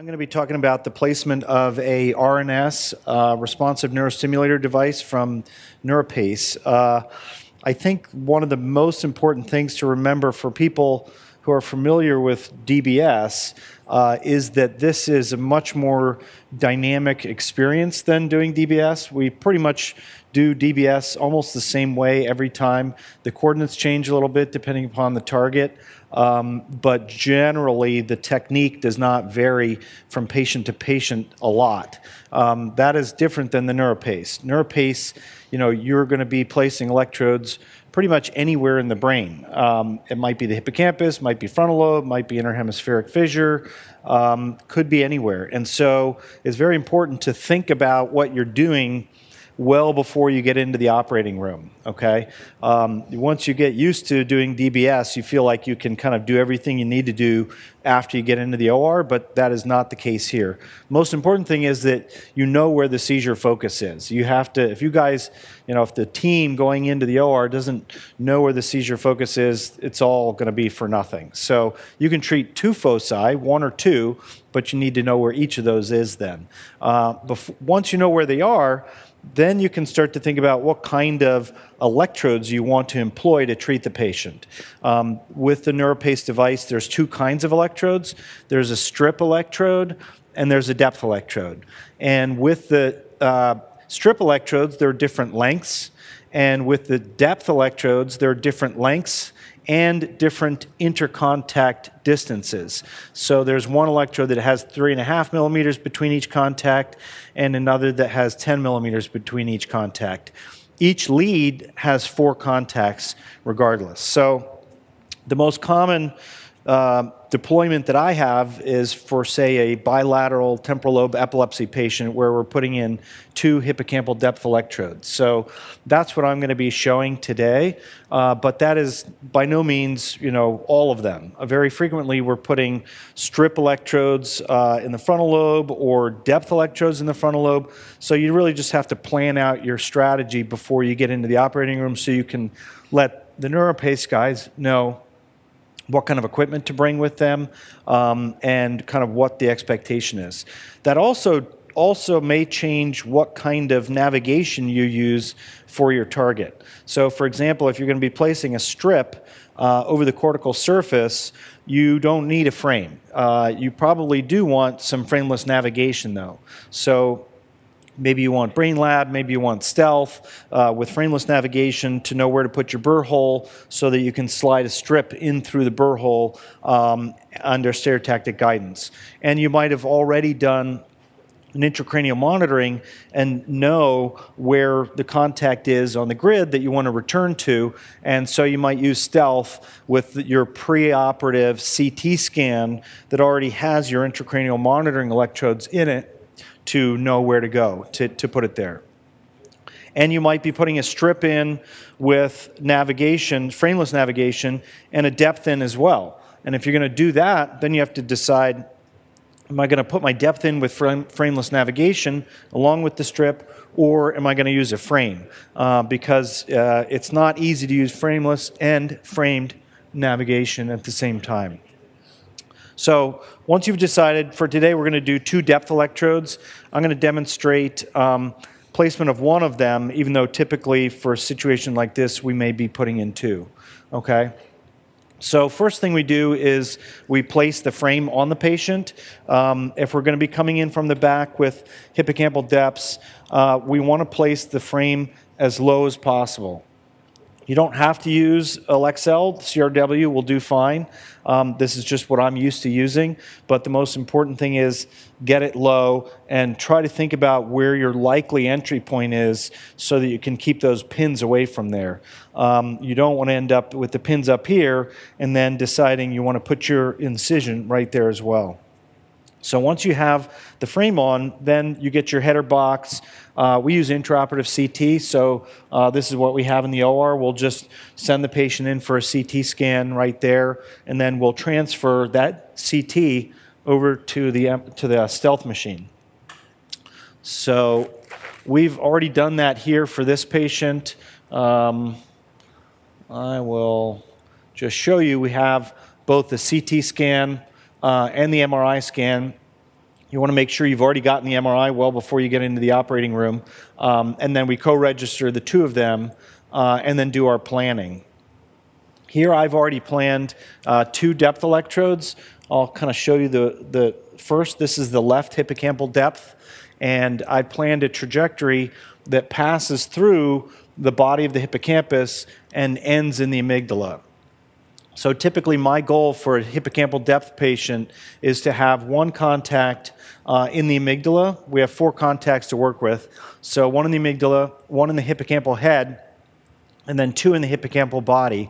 I'm going to be talking about the placement of a RNS, responsive neurostimulator device from NeuroPace. I think one of the most important things to remember for people who are familiar with DBS is that this is a much more dynamic experience than doing DBS. We pretty much do DBS almost the same way every time. The coordinates change a little bit depending upon the target, but generally the technique does not vary from patient to patient a lot. That is different than the NeuroPace. NeuroPace, you're going to be placing electrodes pretty much anywhere in the brain. It might be the hippocampus, might be frontal lobe, might be interhemispheric fissure, could be anywhere. And so it's very important to think about what you're doing well before you get into the operating room, okay? Once you get used to doing DBS, you feel like you can kind of do everything you need to do after you get into the OR, but that is not the case here. Most important thing is that you know where the seizure focus is. You have to, if you guys, if the team going into the OR doesn't know where the seizure focus is, it's all going to be for nothing. So you can treat two foci, one or two, but you need to know where each of those is then. Once you know where they are, then you can start to think about what kind of electrodes you want to employ to treat the patient. With the NeuroPace device, there's two kinds of electrodes. There's a strip electrode and there's a depth electrode. And with the strip electrodes, there are different lengths. And with the depth electrodes, there are different lengths and different intercontact distances. So there's one electrode that has 3.5 millimeters between each contact and another that has 10 millimeters between each contact. Each lead has 4 contacts regardless. So the most common deployment that I have is for, say, a bilateral temporal lobe epilepsy patient where we're putting in 2 hippocampal depth electrodes. So that's what I'm going to be showing today, but that is by no means, all of them. Very frequently we're putting strip electrodes in the frontal lobe or depth electrodes in the frontal lobe. So you really just have to plan out your strategy before you get into the operating room so you can let the NeuroPace guys know what kind of equipment to bring with them, and kind of what the expectation is. That also may change what kind of navigation you use for your target. So for example, if you're going to be placing a strip over the cortical surface, you don't need a frame. You probably do want some frameless navigation though. So maybe you want Brain Lab, maybe you want Stealth with frameless navigation to know where to put your burr hole so that you can slide a strip in through the burr hole under stereotactic guidance. And you might have already done an intracranial monitoring and know where the contact is on the grid that you want to return to, and so you might use Stealth with your preoperative CT scan that already has your intracranial monitoring electrodes in it to know where to go, to put it there. And you might be putting a strip in with navigation, frameless navigation, and a depth in as well. And if you're going to do that, then you have to decide, am I going to put my depth in with frameless navigation along with the strip, or am I going to use a frame? Because it's not easy to use frameless and framed navigation at the same time. So once you've decided, for today we're going to do 2 depth electrodes. I'm going to demonstrate placement of one of them, even though typically for a situation like this we may be putting in 2. Okay? So first thing we do is we place the frame on the patient. If we're going to be coming in from the back with hippocampal depths, we want to place the frame as low as possible. You don't have to use LXL, CRW will do fine. This is just what I'm used to using, but the most important thing is get it low and try to think about where your likely entry point is so that you can keep those pins away from there. You don't want to end up with the pins up here and then deciding you want to put your incision right there as well. So once you have the frame on, then you get your header box. We use intraoperative CT, so this is what we have in the OR. We'll just send the patient in for a CT scan right there, and then we'll transfer that CT over to the Stealth machine. So we've already done that here for this patient. I will just show you. We have both the CT scan and the MRI scan You want to make sure you've already gotten the MRI well before you get into the operating room, and then we co-register the two of them, and then do our planning. Here I've already planned 2 depth electrodes. I'll kind of show you the first. This is the left hippocampal depth, and I planned a trajectory that passes through the body of the hippocampus and ends in the amygdala. So typically my goal for a hippocampal depth patient is to have 1 contact in the amygdala. We have 4 contacts to work with. So 1 in the amygdala, 1 in the hippocampal head, and then 2 in the hippocampal body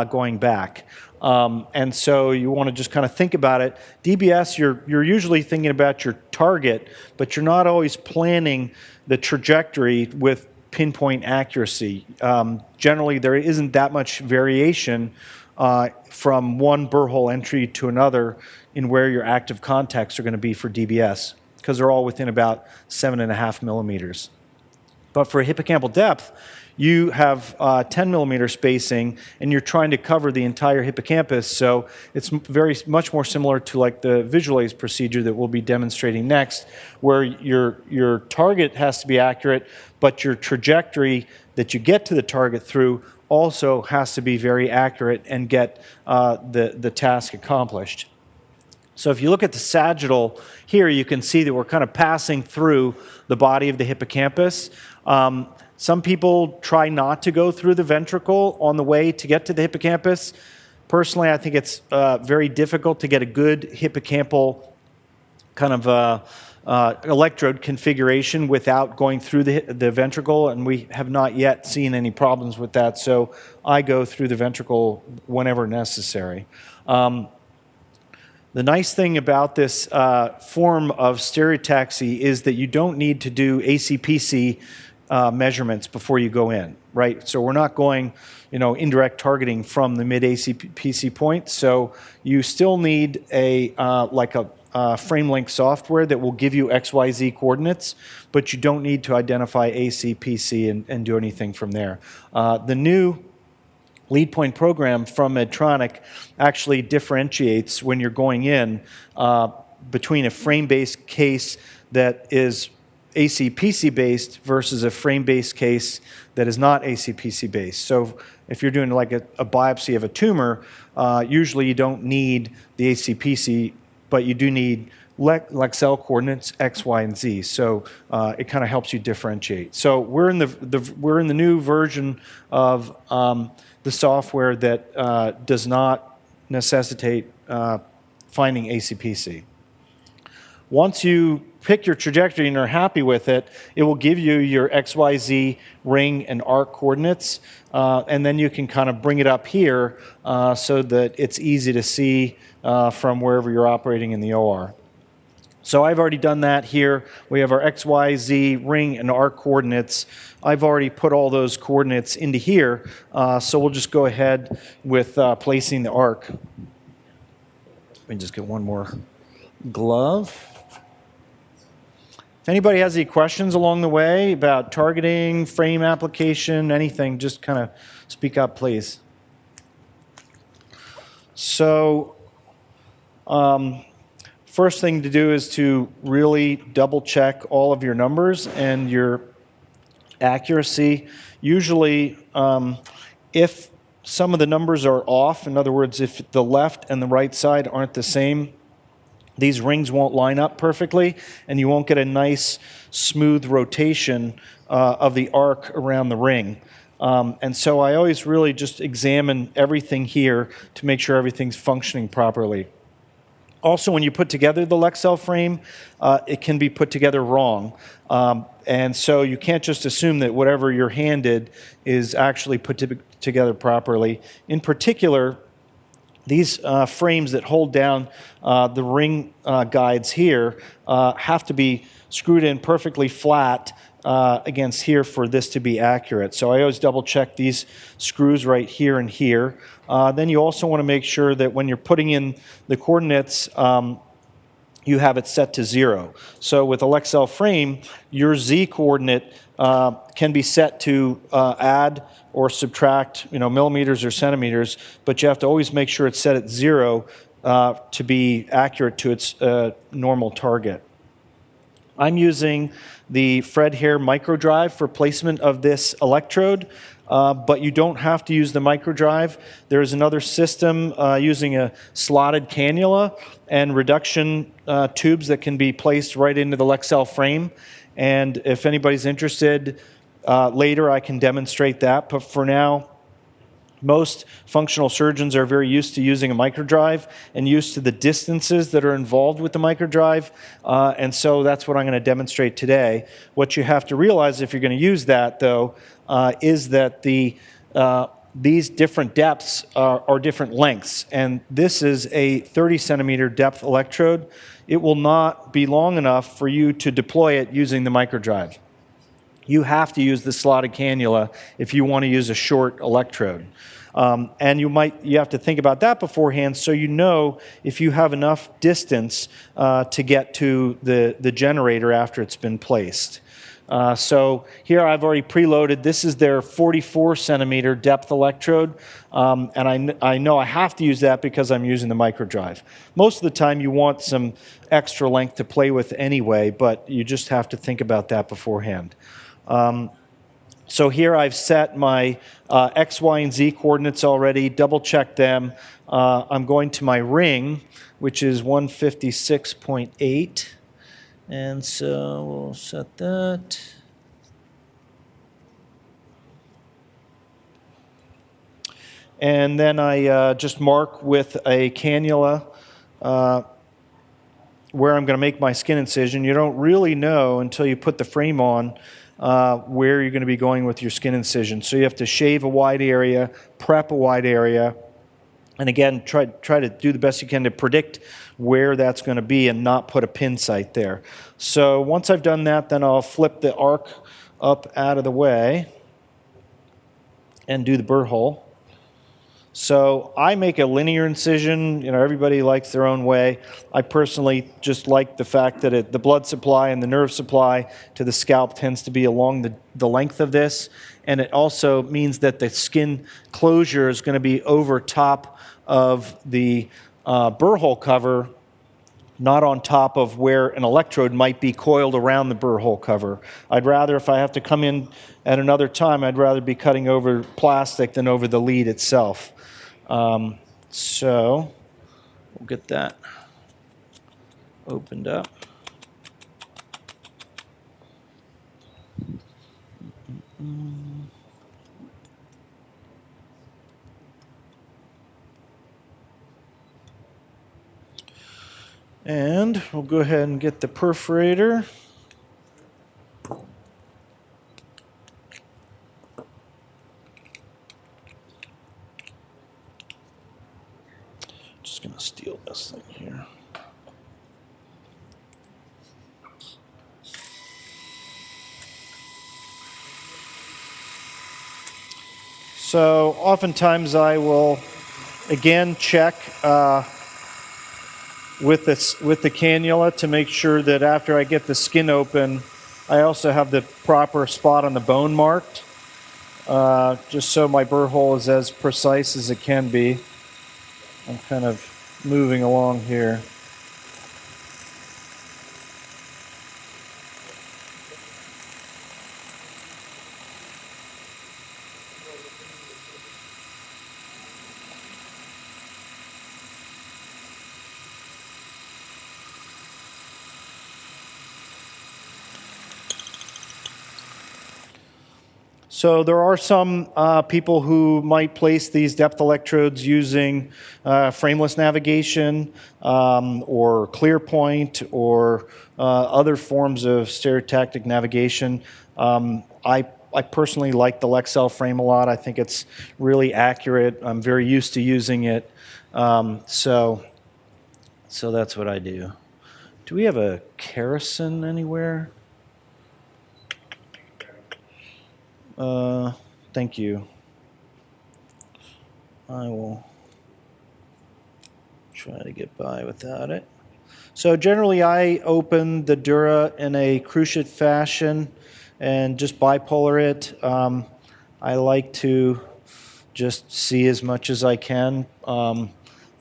going back. And so you want to just kind of think about it. DBS, you're usually thinking about your target, but you're not always planning the trajectory with pinpoint accuracy. Generally, there isn't that much variation from one burr hole entry to another in where your active contacts are going to be for DBS, because they're all within about 7.5 millimeters. But for hippocampal depth, you have 10 millimeter spacing, and you're trying to cover the entire hippocampus, so it's much more similar to like the visualize procedure that we'll be demonstrating next, where your target has to be accurate, but your trajectory that you get to the target through also has to be very accurate and get the task accomplished. So if you look at the sagittal here, you can see that we're kind of passing through the body of the hippocampus. Some people try not to go through the ventricle on the way to get to the hippocampus. Personally, I think it's very difficult to get a good hippocampal kind of electrode configuration without going through the ventricle, and we have not yet seen any problems with that, so I go through the ventricle whenever necessary. The nice thing about this form of stereotaxy is that you don't need to do ACPC measurements before you go in, right? So we're not going, indirect targeting from the mid-ACPC point, so you still need a frame link software that will give you XYZ coordinates, but you don't need to identify ACPC and do anything from there. The new lead point program from Medtronic actually differentiates when you're going in between a frame-based case that is ACPC based versus a frame-based case that is not ACPC based. So if you're doing like a biopsy of a tumor, usually you don't need the ACPC, but you do need Lexel coordinates X, Y, and Z. So it kind of helps you differentiate. So we're in the new version of the software that does not necessitate finding ACPC. Once you pick your trajectory and are happy with it, it will give you your XYZ ring and arc coordinates, and then you can kind of bring it up here so that it's easy to see from wherever you're operating in the OR. So I've already done that here. We have our XYZ ring and arc coordinates. I've already put all those coordinates into here, so we'll just go ahead with placing the arc. Let me just get one more glove. If anybody has any questions along the way about targeting, frame application, anything, just kind of speak up, please. So, first thing to do is to really double check all of your numbers and your accuracy. Usually, if some of the numbers are off, in other words, if the left and the right side aren't the same, these rings won't line up perfectly, and you won't get a nice, smooth rotation of the arc around the ring. And so I always really just examine everything here to make sure everything's functioning properly. Also, when you put together the Lexel frame, it can be put together wrong. And so you can't just assume that whatever you're handed is actually put together properly. In particular, these frames that hold down the ring guides here have to be screwed in perfectly flat against here for this to be accurate. So I always double check these screws right here and here. Then you also want to make sure that when you're putting in the coordinates, you have it set to 0. So with a Lexel frame, your Z coordinate can be set to add or subtract, millimeters or centimeters, but you have to always make sure it's set at 0 to be accurate to its normal target. I'm using the Fred Hare microdrive for placement of this electrode, but you don't have to use the microdrive. There's another system using a slotted cannula and reduction tubes that can be placed right into the Lexel frame. And if anybody's interested, later I can demonstrate that. But for now, most functional surgeons are very used to using a microdrive and used to the distances that are involved with the microdrive, and so that's what I'm going to demonstrate today. What you have to realize if you're going to use that, though, is that these different depths are different lengths, and this is a 30 centimeter depth electrode. It will not be long enough for you to deploy it using the microdrive. You have to use the slotted cannula if you want to use a short electrode. And you have to think about that beforehand so you know if you have enough distance to get to the generator after it's been placed. So here I've already preloaded. This is their 44 centimeter depth electrode, and I know I have to use that because I'm using the microdrive. Most of the time you want some extra length to play with anyway, but you just have to think about that beforehand. So here I've set my X, Y, and Z coordinates already, double-checked them. I'm going to my ring, which is 156.8. And so we'll set that. And then I just mark with a cannula where I'm going to make my skin incision. You don't really know until you put the frame on where you're going to be going with your skin incision. So you have to shave a wide area, prep a wide area, and again, try to do the best you can to predict where that's going to be and not put a pin sight there. So once I've done that, then I'll flip the arc up out of the way and do the burr hole. So I make a linear incision. Everybody likes their own way. I personally just like the fact that the blood supply and the nerve supply to the scalp tends to be along the length of this, and it also means that the skin closure is going to be over top of the burr hole cover, not on top of where an electrode might be coiled around the burr hole cover. I'd rather, if I have to come in at another time, I'd rather be cutting over plastic than over the lead itself. So we'll get that opened up. And we'll go ahead and get the perforator. Just going to steal this thing here. So oftentimes I will again check with the cannula to make sure that after I get the skin open, I also have the proper spot on the bone marked, just so my burr hole is as precise as it can be. I'm kind of moving along here. So there are some people who might place these depth electrodes using frameless navigation or ClearPoint or other forms of stereotactic navigation. I personally like the Lexel frame a lot. I think it's really accurate. I'm very used to using it. So that's what I do. Do we have a kerosene anywhere? Thank you. I will try to get by without it. So generally I open the dura in a cruciate fashion and just bipolar it. I like to just see as much as I can.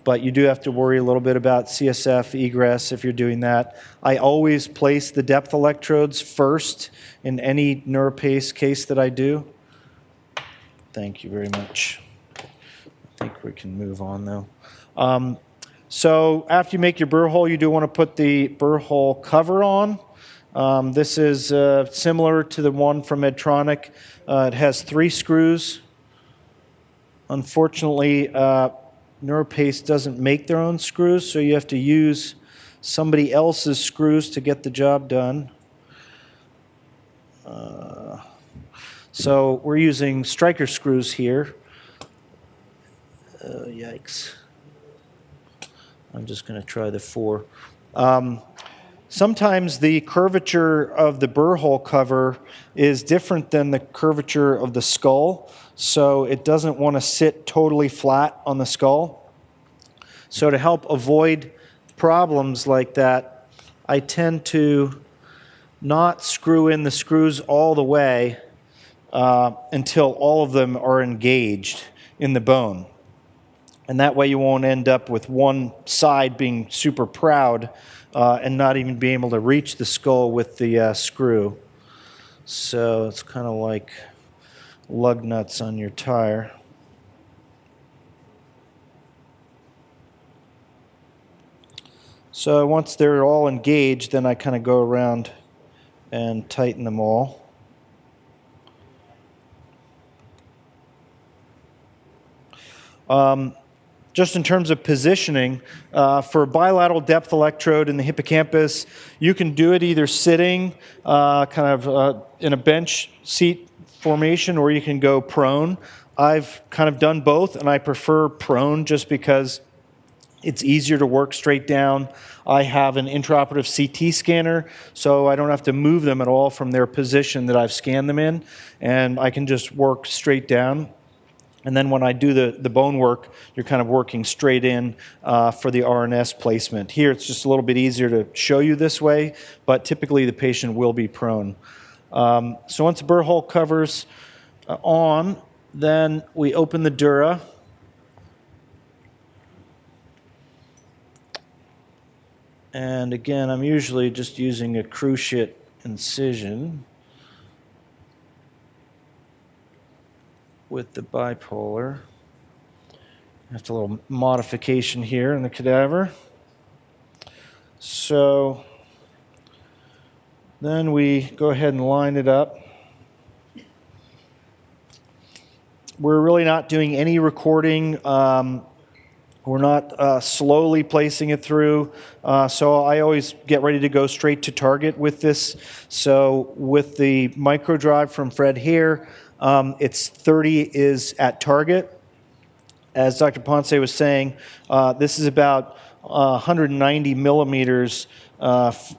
but you do have to worry a little bit about CSF egress if you're doing that. I always place the depth electrodes first in any NeuroPace case that I do. Thank you very much. I think we can move on though. So after you make your burr hole, you do want to put the burr hole cover on. This is similar to the one from Medtronic. It has 3 screws. Unfortunately, NeuroPace doesn't make their own screws, so you have to use somebody else's screws to get the job done. So we're using striker screws here. Yikes. I'm just going to try the 4. Sometimes the curvature of the burr hole cover is different than the curvature of the skull, so it doesn't want to sit totally flat on the skull. So to help avoid problems like that, I tend to not screw in the screws all the way until all of them are engaged in the bone. And that way you won't end up with one side being super proud and not even being able to reach the skull with the screw. So it's kind of like lug nuts on your tire. So once they're all engaged, then I kind of go around and tighten them all. Just in terms of positioning, for bilateral depth electrode in the hippocampus, you can do it either sitting in a bench seat formation, or you can go prone. I've kind of done both, and I prefer prone just because it's easier to work straight down. I have an intraoperative CT scanner, so I don't have to move them at all from their position that I've scanned them in, and I can just work straight down. And then when I do the bone work, you're kind of working straight in for the RNS placement. Here, it's just a little bit easier to show you this way, but typically the patient will be prone. So once the burr hole cover's on, then we open the dura. And again, I'm usually just using a cruciate incision with the bipolar. Just a little modification here in the cadaver. So then we go ahead and line it up. We're really not doing any recording. We're not slowly placing it through. So I always get ready to go straight to target with this. So with the micro drive from Fred here, it's 30 is at target. As Dr. Ponce was saying, this is about 190 millimeters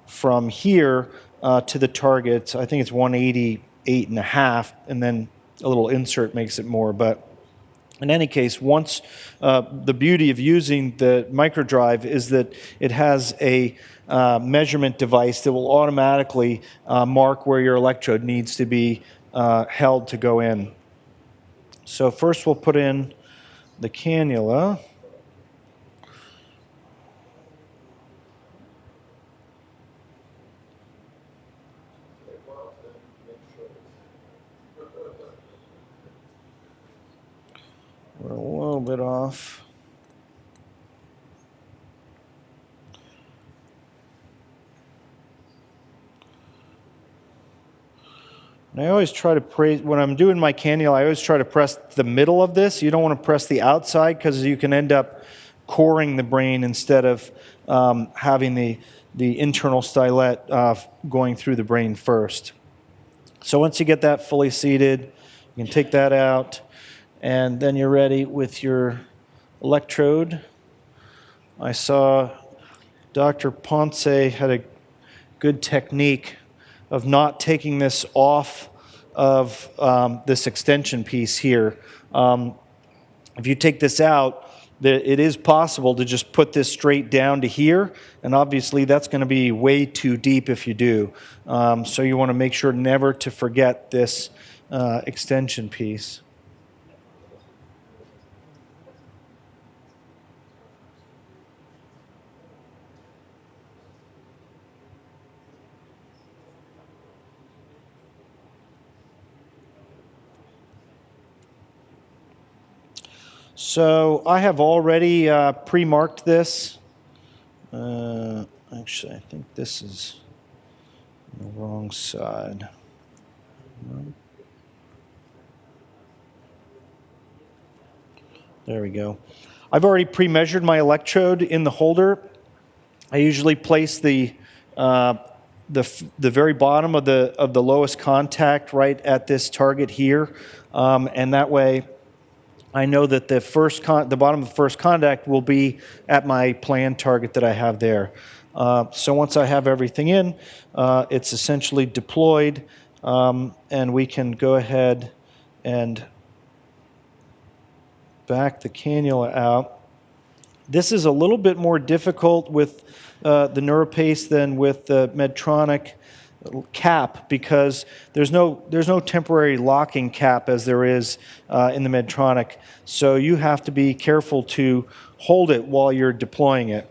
from here to the target. I think it's 188 and a half, and then a little insert makes it more. But in any case, once the beauty of using the microdrive is that it has a measurement device that will automatically mark where your electrode needs to be held to go in. So first we'll put in the cannula. We're a little bit off. And I always try to press, when I'm doing my cannula, I always try to press the middle of this. You don't want to press the outside because you can end up coring the brain instead of having the internal stylet going through the brain first. So once you get that fully seated, you can take that out, and then you're ready with your electrode. I saw Dr. Ponce had a good technique of not taking this off of this extension piece here. If you take this out, it is possible to just put this straight down to here, and obviously that's going to be way too deep if you do. So you want to make sure never to forget this extension piece. So I have already pre-marked this. Actually, I think this is the wrong side. There we go. I've already pre-measured my electrode in the holder. I usually place the very bottom of the lowest contact right at this target here, and that way I know that the bottom of the first contact will be at my planned target that I have there. So once I have everything in, it's essentially deployed, and we can go ahead and back the cannula out. This is a little bit more difficult with the NeuroPace than with the Medtronic cap, because there's no temporary locking cap as there is in the Medtronic. So you have to be careful to hold it while you're deploying it.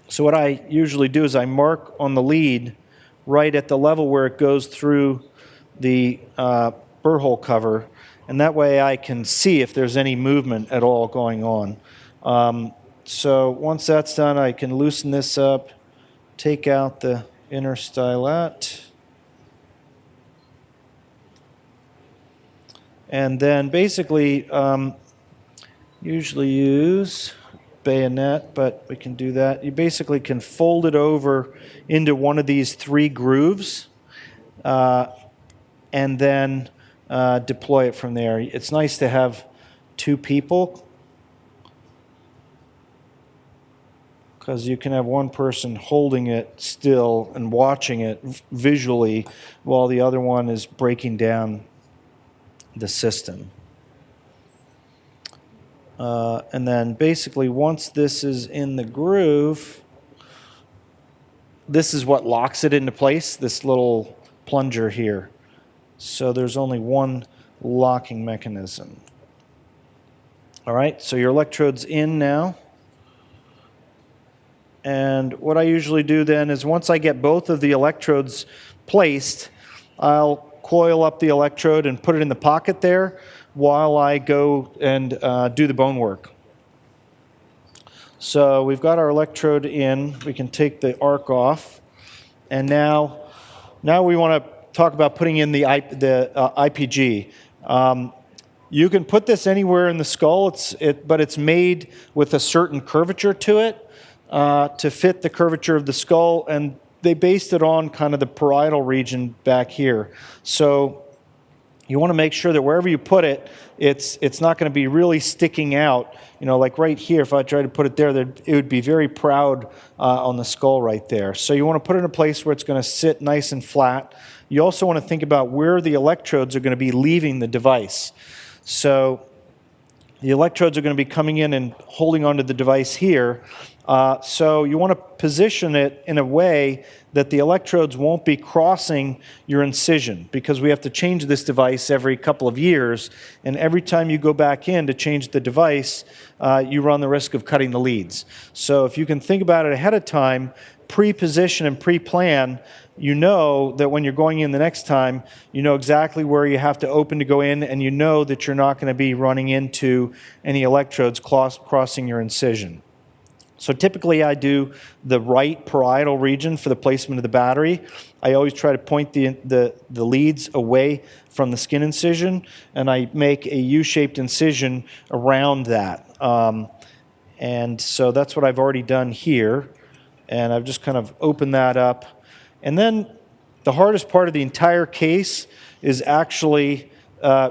So what I usually do is I mark on the lead right at the level where it goes through the burr hole cover, and that way I can see if there's any movement at all going on. So once that's done, I can loosen this up, take out the inner stylet, and then basically usually use bayonet, but we can do that. You basically can fold it over into one of these 3 grooves and then deploy it from there. It's nice to have 2 people, because you can have one person holding it still and watching it visually while the other one is breaking down the system. And then basically once this is in the groove, this is what locks it into place, this little plunger here. So there's only one locking mechanism. All right, so your electrode's in now. And what I usually do then is once I get both of the electrodes placed, I'll coil up the electrode and put it in the pocket there while I go and do the bone work. So we've got our electrode in. We can take the arc off. And now we want to talk about putting in the IPG. You can put this anywhere in the skull, but it's made with a certain curvature to it to fit the curvature of the skull, and they based it on kind of the parietal region back here. So you want to make sure that wherever you put it, it's not going to be really sticking out. You know, like right here, if I try to put it there, it would be very proud on the skull right there. So you want to put it in a place where it's going to sit nice and flat. You also want to think about where the electrodes are going to be leaving the device. So the electrodes are going to be coming in and holding onto the device here. So you want to position it in a way that the electrodes won't be crossing your incision, because we have to change this device every couple of years, and every time you go back in to change the device, you run the risk of cutting the leads. So if you can think about it ahead of time, pre-position and pre-plan, you know that when you're going in the next time, you know exactly where you have to open to go in, and you know that you're not going to be running into any electrodes crossing your incision. So typically I do the right parietal region for the placement of the battery. I always try to point the leads away from the skin incision, and I make a U-shaped incision around that. And so that's what I've already done here. And I've just kind of opened that up. And then the hardest part of the entire case is actually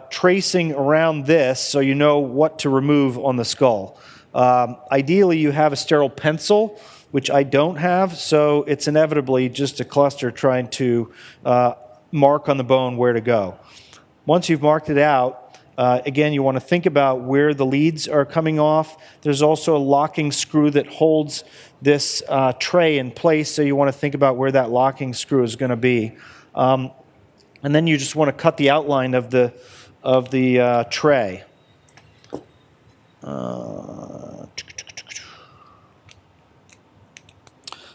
tracing around this so you know what to remove on the skull. Ideally, you have a sterile pencil, which I don't have, so it's inevitably just a cluster trying to mark on the bone where to go. Once you've marked it out, again, you want to think about where the leads are coming off. There's also a locking screw that holds this tray in place, so you want to think about where that locking screw is going to be. And then you just want to cut the outline of the tray.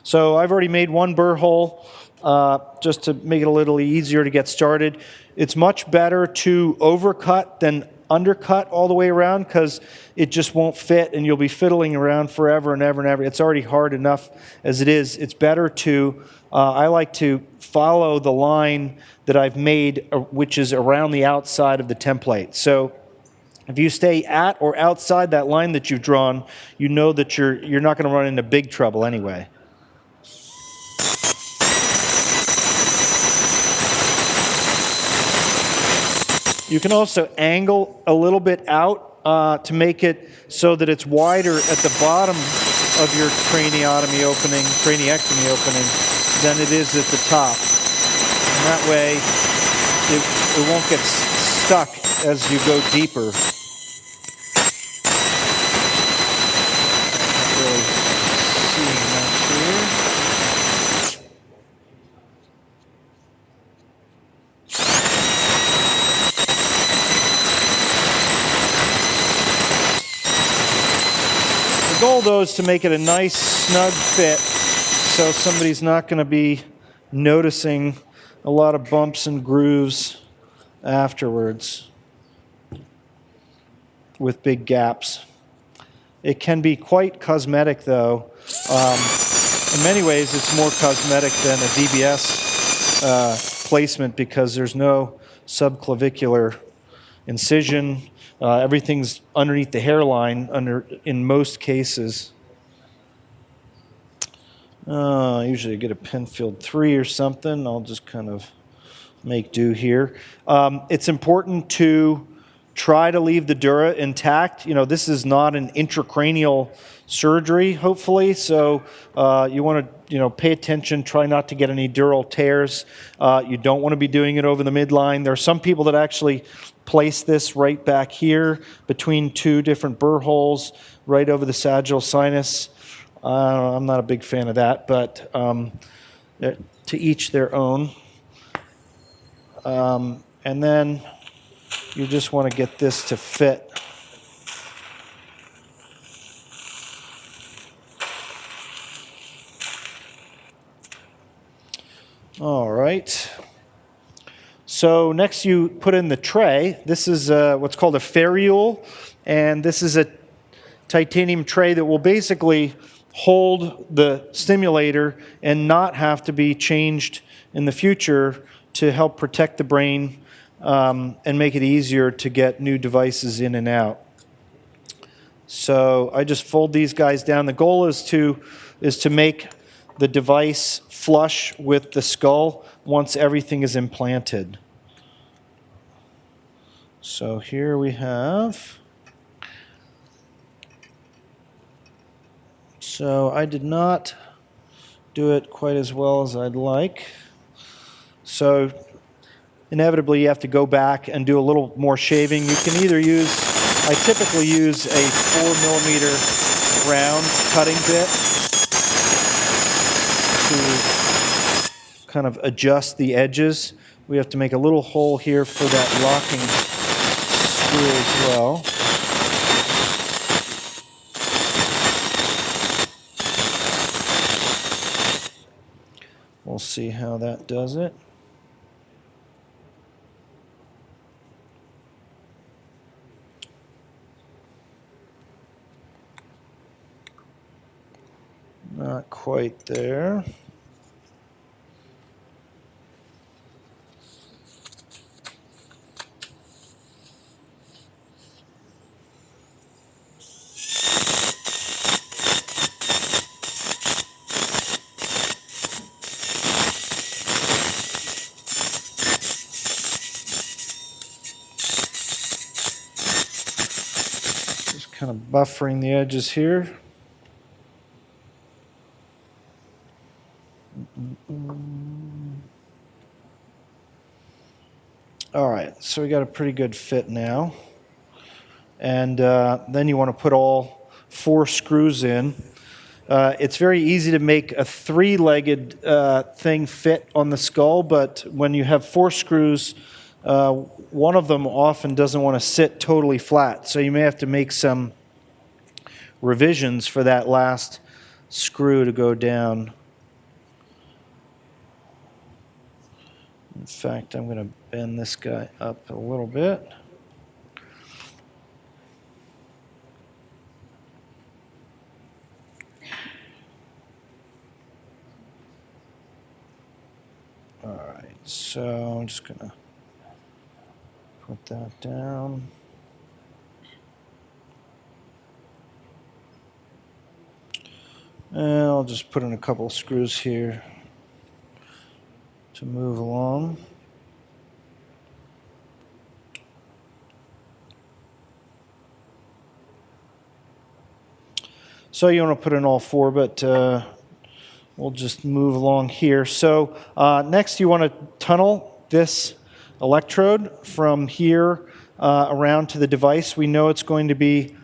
So I've already made one burr hole just to make it a little easier to get started. It's much better to overcut than undercut all the way around because it just won't fit and you'll be fiddling around forever and ever and ever. It's already hard enough as it is. It's better to, I like to follow the line that I've made, which is around the outside of the template. So if you stay at or outside that line that you've drawn, you know that you're not going to run into big trouble anyway. You can also angle a little bit out to make it so that it's wider at the bottom of your craniectomy opening than it is at the top. And that way it won't get stuck as you go deeper. Not really seeing that here. The goal, though, is to make it a nice, snug fit so somebody's not going to be noticing a lot of bumps and grooves afterwards with big gaps. It can be quite cosmetic, though. In many ways, it's more cosmetic than a DBS placement because there's no subclavicular incision. Everything's underneath the hairline in most cases. Usually I get a Penfield 3 or something. I'll just kind of make do here. It's important to try to leave the dura intact. This is not an intracranial surgery, hopefully, so you want to pay attention, try not to get any dural tears. You don't want to be doing it over the midline. There are some people that actually place this right back here between two different burr holes, right over the sagittal sinus. I'm not a big fan of that, but to each their own. And then you just want to get this to fit. All right. So next you put in the tray. This is what's called a ferrule, and this is a titanium tray that will basically hold the stimulator and not have to be changed in the future to help protect the brain and make it easier to get new devices in and out. So I just fold these guys down. The goal is to make the device flush with the skull once everything is implanted. So here we have. So I did not do it quite as well as I'd like. So inevitably you have to go back and do a little more shaving. You can either use, I typically use a 4mm round cutting bit to kind of adjust the edges. We have to make a little hole here for that locking screw as well. We'll see how that does it. Not quite there. Just kind of buffering the edges here. All right, so we got a pretty good fit now. And then you want to put all 4 screws in. It's very easy to make a 3-legged thing fit on the skull, but when you have 4 screws, one of them often doesn't want to sit totally flat. So you may have to make some revisions for that last screw to go down. In fact, I'm going to bend this guy up a little bit. All right, so I'm just going to put that down. And I'll just put in a couple of screws here to move along. So you want to put in all four, but we'll just move along here. So next you want to tunnel this electrode from here around to the device. We know it's going to be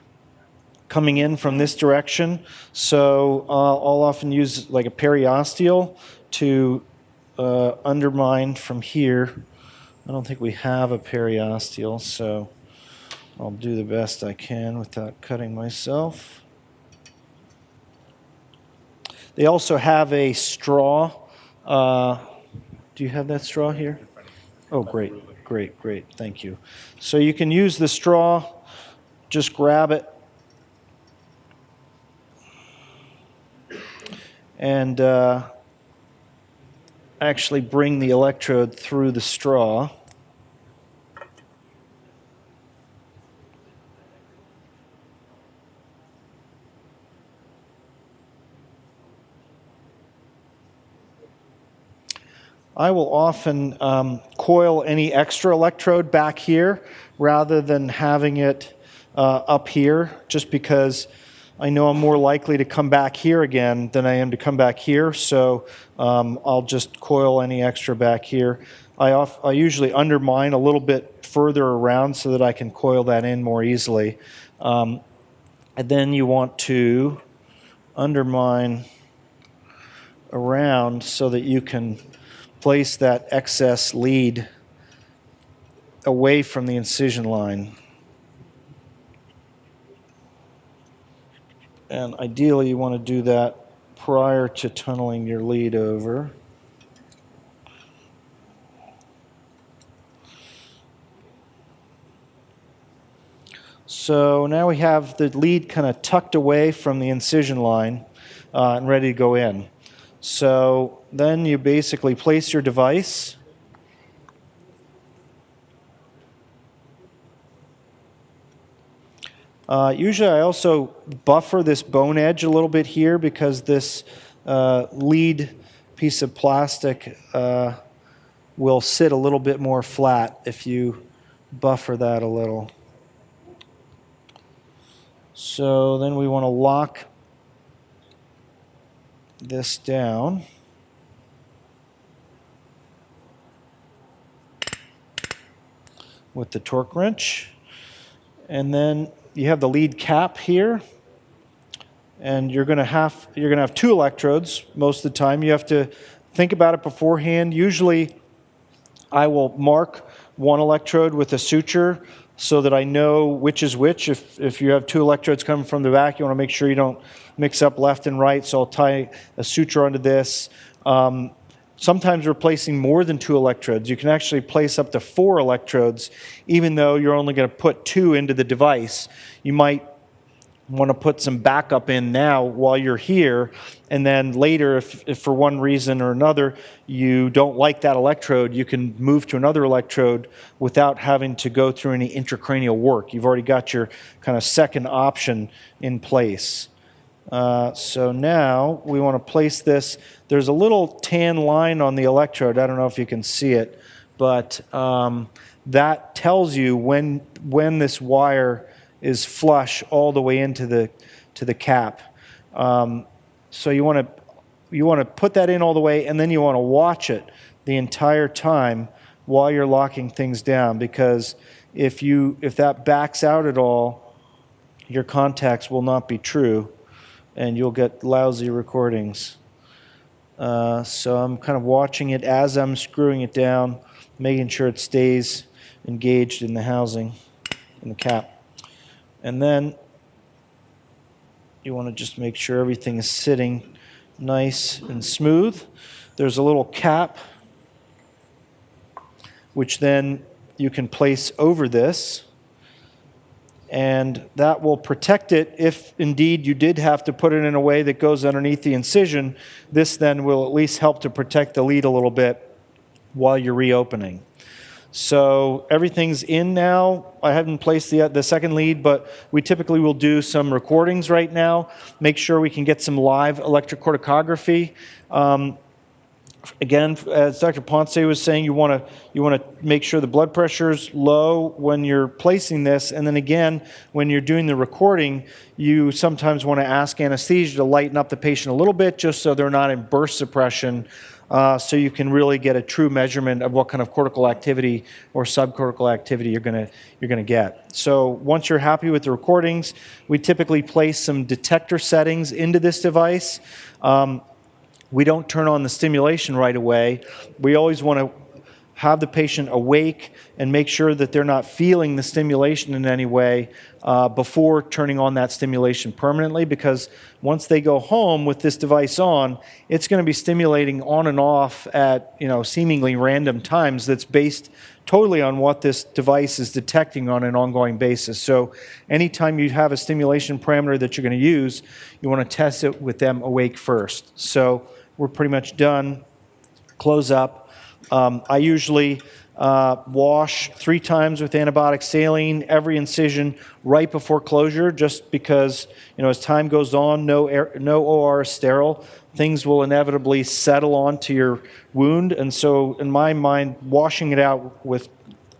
coming in from this direction, so I'll often use like a periosteal to undermine from here. I don't think we have a periosteal, so I'll do the best I can without cutting myself. They also have a straw. Do you have that straw here? Oh, great, great, great. Thank you. So you can use the straw, just grab it, and actually bring the electrode through the straw. I will often coil any extra electrode back here rather than having it up here, just because I know I'm more likely to come back here again than I am to come back here, so I'll just coil any extra back here. I usually undermine a little bit further around so that I can coil that in more easily. And then you want to undermine around so that you can place that excess lead away from the incision line. And ideally you want to do that prior to tunneling your lead over. So now we have the lead kind of tucked away from the incision line and ready to go in. So then you basically place your device. Usually I also buffer this bone edge a little bit here because this lead piece of plastic will sit a little bit more flat if you buffer that a little. So then we want to lock this down. With the torque wrench. And then you have the lead cap here. And you're going to have two electrodes most of the time. You have to think about it beforehand. Usually I will mark one electrode with a suture so that I know which is which. If you have two electrodes coming from the back, you want to make sure you don't mix up left and right. So I'll tie a suture onto this. Sometimes we're placing more than two electrodes. You can actually place up to 4 electrodes, even though you're only going to put 2 into the device. You might want to put some backup in now while you're here, and then later, if for one reason or another you don't like that electrode, you can move to another electrode without having to go through any intracranial work. You've already got your kind of second option in place. So now we want to place this. There's a little tan line on the electrode. I don't know if you can see it, but that tells you when this wire is flush all the way into the cap. So you want to put that in all the way, and then you want to watch it the entire time while you're locking things down, because if that backs out at all, your contacts will not be true, and you'll get lousy recordings. So I'm kind of watching it as I'm screwing it down, making sure it stays engaged in the housing, in the cap. And then you want to just make sure everything is sitting nice and smooth. There's a little cap which then you can place over this, and that will protect it if indeed you did have to put it in a way that goes underneath the incision. This then will at least help to protect the lead a little bit while you're reopening. So everything's in now. I haven't placed the second lead, but we typically will do some recordings right now, make sure we can get some live electrocorticography. Again, as Dr. Ponce was saying, you want to make sure the blood pressure is low when you're placing this, and then again, when you're doing the recording, you sometimes want to ask anesthesia to lighten up the patient a little bit, just so they're not in burst suppression, so you can really get a true measurement of what kind of cortical activity or subcortical activity you're going to get. So once you're happy with the recordings, we typically place some detector settings into this device. We don't turn on the stimulation right away. We always want to have the patient awake and make sure that they're not feeling the stimulation in any way before turning on that stimulation permanently, because once they go home with this device on, it's going to be stimulating on and off at seemingly random times that's based totally on what this device is detecting on an ongoing basis. So anytime you have a stimulation parameter that you're going to use, you want to test it with them awake first. So we're pretty much done. Close up. I usually wash 3 times with antibiotic saline every incision right before closure, just because as time goes on, no OR is sterile. Things will inevitably settle onto your wound, and so in my mind, washing it out with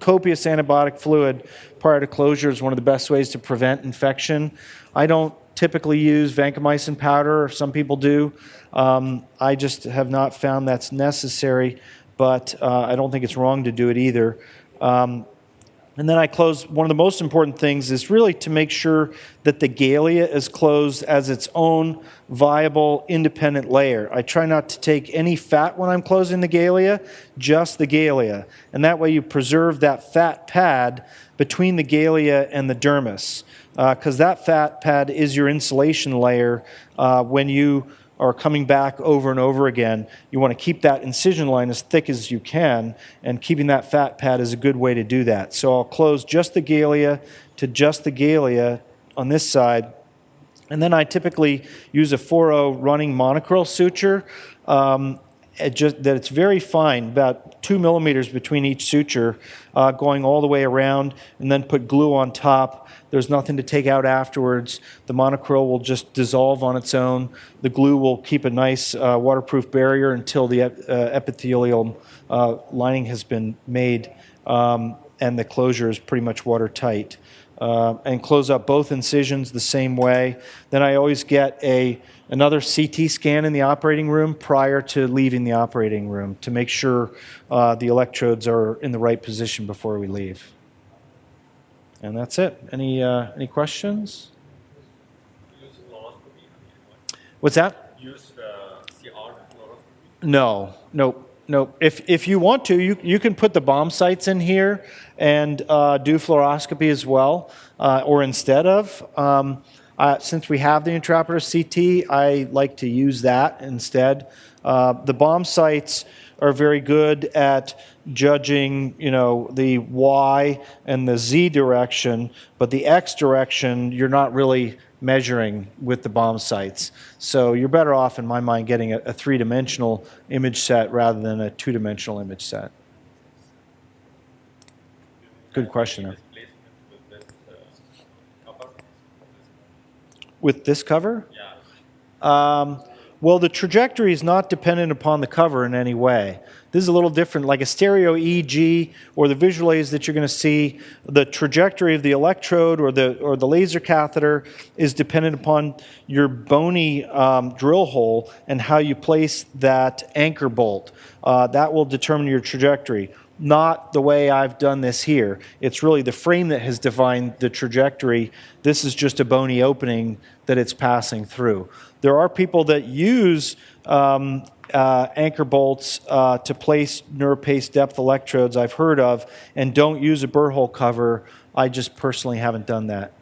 copious antibiotic fluid prior to closure is one of the best ways to prevent infection. I don't typically use vancomycin powder. Some people do. I just have not found that's necessary, but I don't think it's wrong to do it either. And then I close. One of the most important things is really to make sure that the galea is closed as its own viable independent layer. I try not to take any fat when I'm closing the galea, just the galea. And that way you preserve that fat pad between the galea and the dermis, because that fat pad is your insulation layer when you are coming back over and over again. You want to keep that incision line as thick as you can, and keeping that fat pad is a good way to do that. So I'll close just the galea to just the galea on this side, and then I typically use a 4-0 running monocrystal suture. That it's very fine, about 2 millimeters between each suture, going all the way around, and then put glue on top. There's nothing to take out afterwards. The monocrystal will just dissolve on its own. The glue will keep a nice waterproof barrier until the epithelial lining has been made, and the closure is pretty much watertight. And close up both incisions the same way. Then I always get another CT scan in the operating room prior to leaving the operating room to make sure the electrodes are in the right position before we leave. And that's it. Any questions? Use fluoroscopy. What's that? Use CR fluoroscopy. No. If you want to, you can put the bomb sites in here and do fluoroscopy as well, or instead of. Since we have the intraoperative CT, I like to use that instead. The bomb sites are very good at judging, the Y and the Z direction, but the X direction you're not really measuring with the bomb sites. So you're better off, in my mind, getting a three-dimensional image set rather than a two-dimensional image set. Good question. With this cover? Yeah. Well, the trajectory is not dependent upon the cover in any way. This is a little different, like a stereo EEG or the visual aids that you're going to see. The trajectory of the electrode or the laser catheter is dependent upon your bony drill hole and how you place that anchor bolt. That will determine your trajectory. Not the way I've done this here. It's really the frame that has defined the trajectory. This is just a bony opening that it's passing through. There are people that use anchor bolts to place NeuroPace depth electrodes I've heard of and don't use a burr hole cover. I just personally haven't done that.